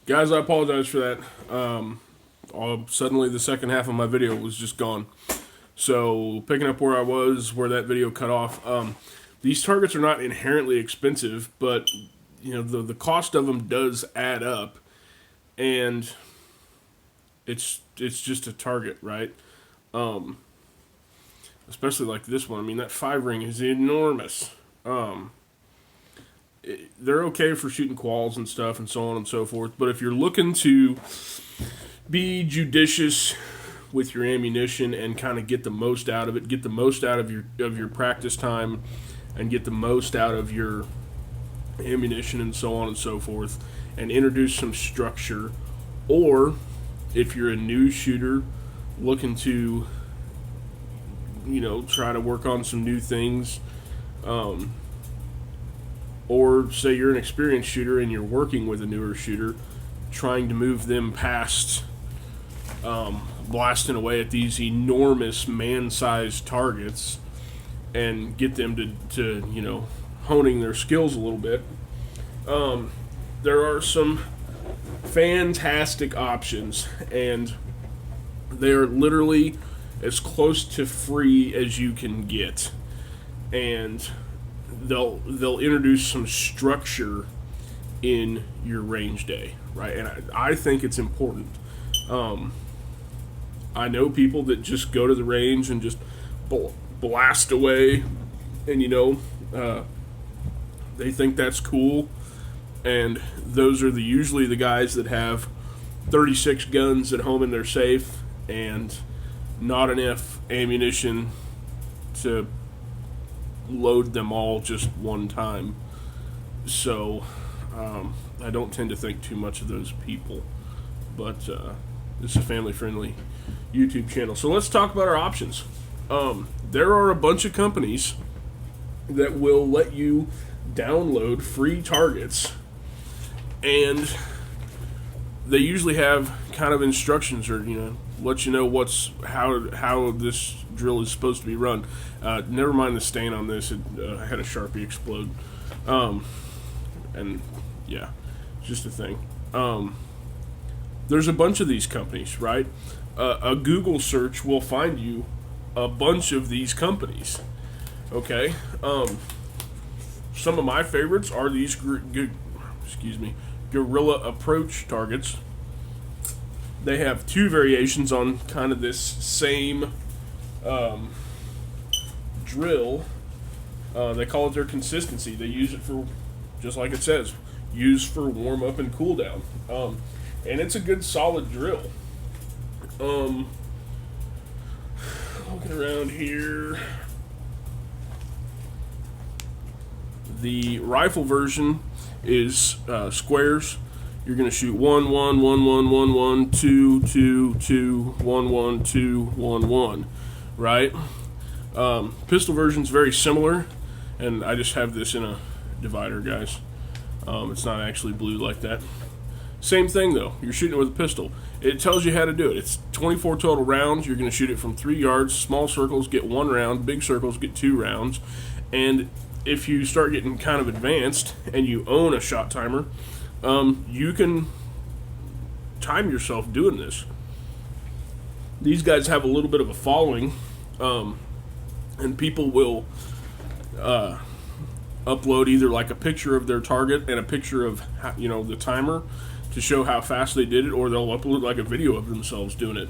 Guys, I apologize for that. Suddenly the second half of my video was just gone. So, picking up where I was, where that video cut off, these targets are not inherently expensive, but the cost of them does add up, and it's just a target, right? Especially like this one. I mean, that 5-ring is enormous. They're okay for shooting quals and stuff and so on and so forth, but if you're looking to be judicious with your ammunition and kind of get the most out of it, get the most out of your practice time, and get the most out of your ammunition and so on and so forth, and introduce some structure, or if you're a new shooter looking to try to work on some new things, or say you're an experienced shooter and you're working with a newer shooter, trying to move them past blasting away at these enormous man-sized targets and get them to honing their skills a little bit. There are some fantastic options, and they are literally as close to free as you can get, and they'll introduce some structure in your range day, right? And I think it's important. I know people that just go to the range and just blast away, and they think that's cool, and those are usually the guys that have 36 guns at home in their safe and not enough ammunition to load them all just one time. So I don't tend to think too much of those people, but this is a family-friendly YouTube channel. So let's talk about our options. There are a bunch of companies that will let you download free targets, and they usually have kind of instructions, or let you know how this drill is supposed to be run. Never mind the stain on this; I had a Sharpie explode, and yeah, it's just a thing. There's a bunch of these companies, right? A Google search will find you a bunch of these companies. Okay, some of my favorites are these Guerrilla Approach targets. They have two variations on kind of this same drill. They call it their consistency. They use it for, just like it says, use for warm up and cool down. And it's a good solid drill. Looking around here, the rifle version is squares. You're going to shoot 1 1 1 1 1 1 2 2 2 1 1 2 1 1, right? Pistol version is very similar, and I just have this in a divider, guys. It's not actually blue like that. Same thing though. You're shooting it with a pistol. It tells you how to do it. It's 24 total rounds. You're going to shoot it from 3 yards. Small circles get 1 round. Big circles get 2 rounds. And if you start getting kind of advanced and you own a shot timer, you can time yourself doing this. These guys have a little bit of a following, and people will upload either like a picture of their target and a picture of the timer to show how fast they did it, or they'll upload like a video of themselves doing it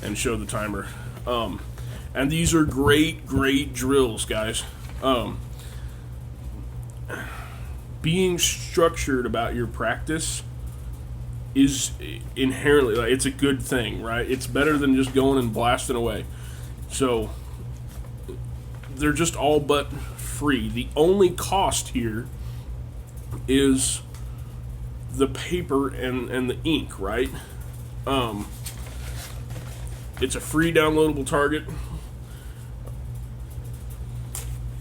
and show the timer. And these are great drills, guys. Being structured about your practice is inherently, it's a good thing, right? It's better than just going and blasting away. So they're just all but free. The only cost here is the paper and the ink, right? It's a free downloadable target.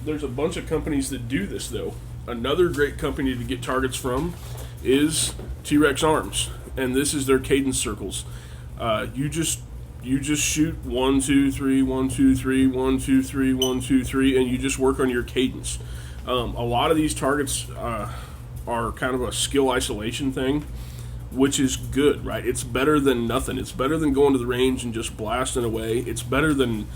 There's a bunch of companies that do this though. Another great company to get targets from is T-Rex Arms, and this is their cadence circles. You just shoot 1 2 3 1 2 3 1 2 3 1 2 3, and you just work on your cadence. A lot of these targets are kind of a skill isolation thing. which is good, right? It's better than nothing. It's better than going to the range and just blasting away. It's better than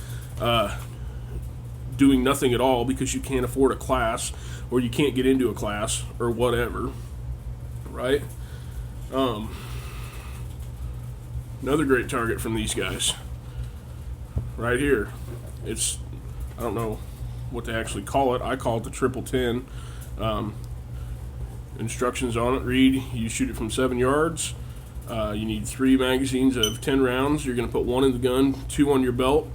doing nothing at all because you can't afford a class or you can't get into a class or whatever, right? Another great target from these guys right here. It's, I don't know what they actually call it. I call it the Triple 10. Instructions on it read, you shoot it from 7 yards. You need 3 magazines of 10 rounds. You're going to put 1 in the gun, 2 on your belt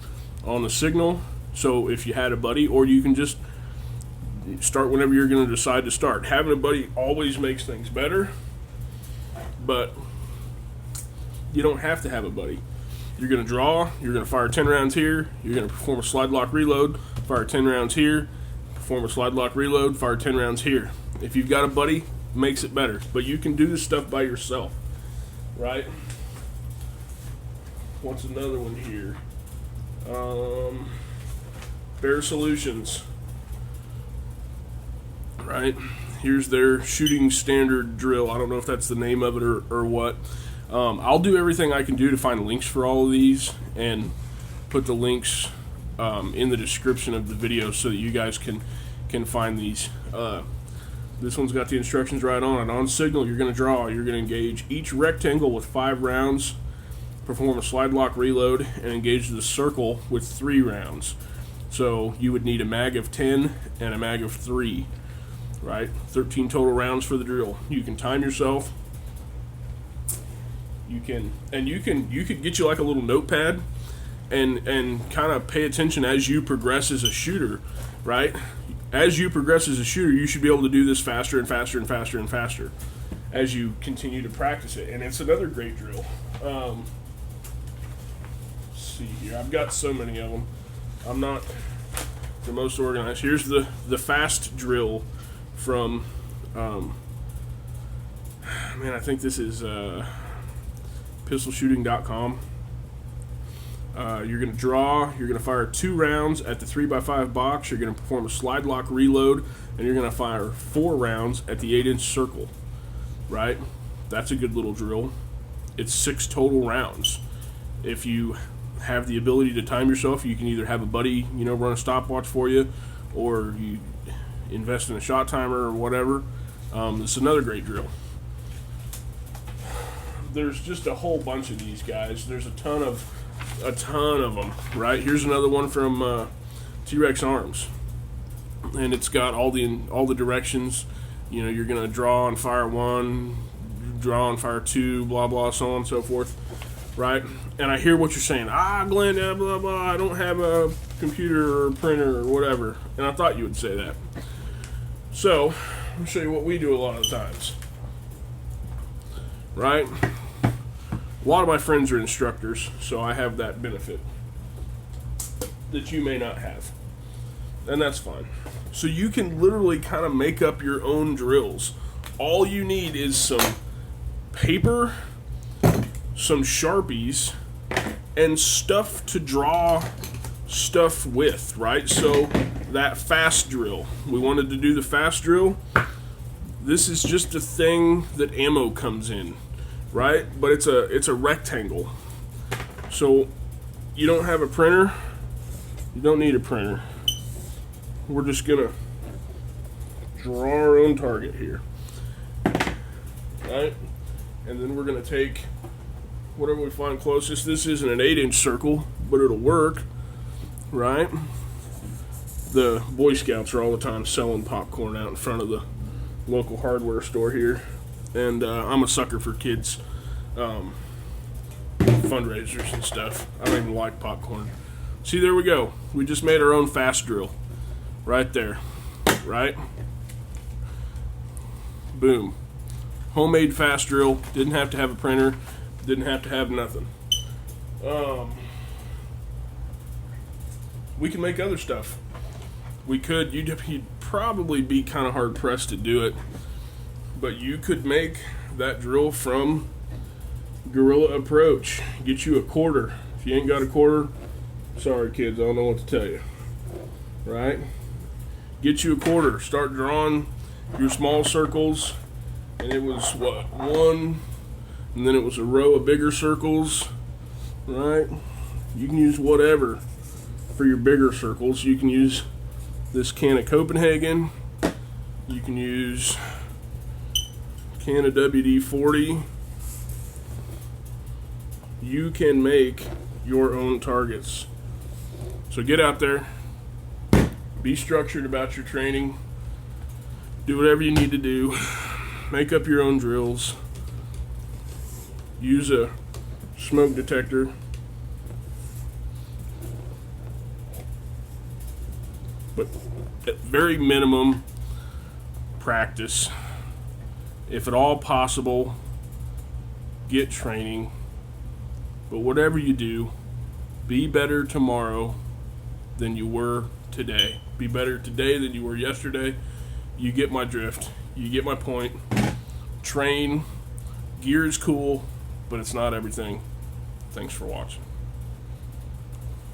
on the signal. So if you had a buddy, or you can just start whenever you're going to decide to start. Having a buddy always makes things better, but you don't have to have a buddy. You're going to draw, you're going to fire 10 rounds here, you're going to perform a slide lock reload, fire 10 rounds here, perform a slide lock reload, fire 10 rounds here. If you've got a buddy, it makes it better. But you can do this stuff by yourself, right? What's another one here? Bear Solutions, right? Here's their shooting standard drill. I don't know if that's the name of it or what. I'll do everything I can do to find links for all of these and put the links in the description of the video so that you guys can find these. This one's got the instructions right on it. On signal, you're going to draw. You're going to engage each rectangle with 5 rounds, perform a slide lock reload, and engage the circle with 3 rounds. So you would need a mag of 10 and a mag of 3, right? 13 total rounds for the drill. You can time yourself. You could get you like a little notepad and kind of pay attention as you progress as a shooter, right? As you progress as a shooter, you should be able to do this faster and faster and faster and faster as you continue to practice it. And it's another great drill. Let's see here. I've got so many of them. I'm not the most organized. Here's the fast drill from, man, I think this is pistolshooting.com. You're going to draw, you're going to fire 2 rounds at the 3x5 box, you're going to perform a slide lock reload, and you're going to fire 4 rounds at the 8-inch circle, right? That's a good little drill. It's 6 total rounds. If you have the ability to time yourself, you can either have a buddy, run a stopwatch for you, or you invest in a shot timer or whatever. It's another great drill. There's just a whole bunch of these guys. There's a ton of them, right? Here's another one from T-Rex Arms, and it's got all the directions. You're gonna draw and fire 1, draw and fire 2, blah blah, so on and so forth, right? And I hear what you're saying. Glenn, blah blah blah. I don't have a computer or printer or whatever, and I thought you would say that. So I'll show you what we do a lot of the times, right? A lot of my friends are instructors, so I have that benefit that you may not have, and that's fine. So you can literally kind of make up your own drills. All you need is some paper, some Sharpies, and stuff to draw stuff with, right? So that fast drill, we wanted to do the fast drill. This is just a thing that ammo comes in, right? But it's a rectangle. So you don't have a printer, you don't need a printer. We're just gonna draw our own target here, right? And then we're gonna take whatever we find closest. This isn't an 8-inch circle, but it'll work, right? The Boy Scouts are all the time selling popcorn out in front of the local hardware store here, and I'm a sucker for kids fundraisers and stuff. I don't even like popcorn. See, there we go. We just made our own fast drill right there, right? Boom. Homemade fast drill. Didn't have to have a printer. Didn't have to have nothing. We can make other stuff. We could. You'd probably be kind of hard pressed to do it, but you could make that drill from Gorilla Approach. Get you a quarter. If you ain't got a quarter, sorry kids, I don't know what to tell you. Right? Get you a quarter. Start drawing your small circles, and it was what, 1, and then it was a row of bigger circles, right? You can use whatever for your bigger circles. You can use this can of Copenhagen. You can use a can of WD-40. You can make your own targets. So get out there, be structured about your training, do whatever you need to do, make up your own drills, use a smoke detector, but at very minimum, practice. If at all possible, get training. But whatever you do, be better tomorrow than you were today. Be better today than you were yesterday. You get my drift. You get my point. Train. Gear is cool, but it's not everything. Thanks for watching.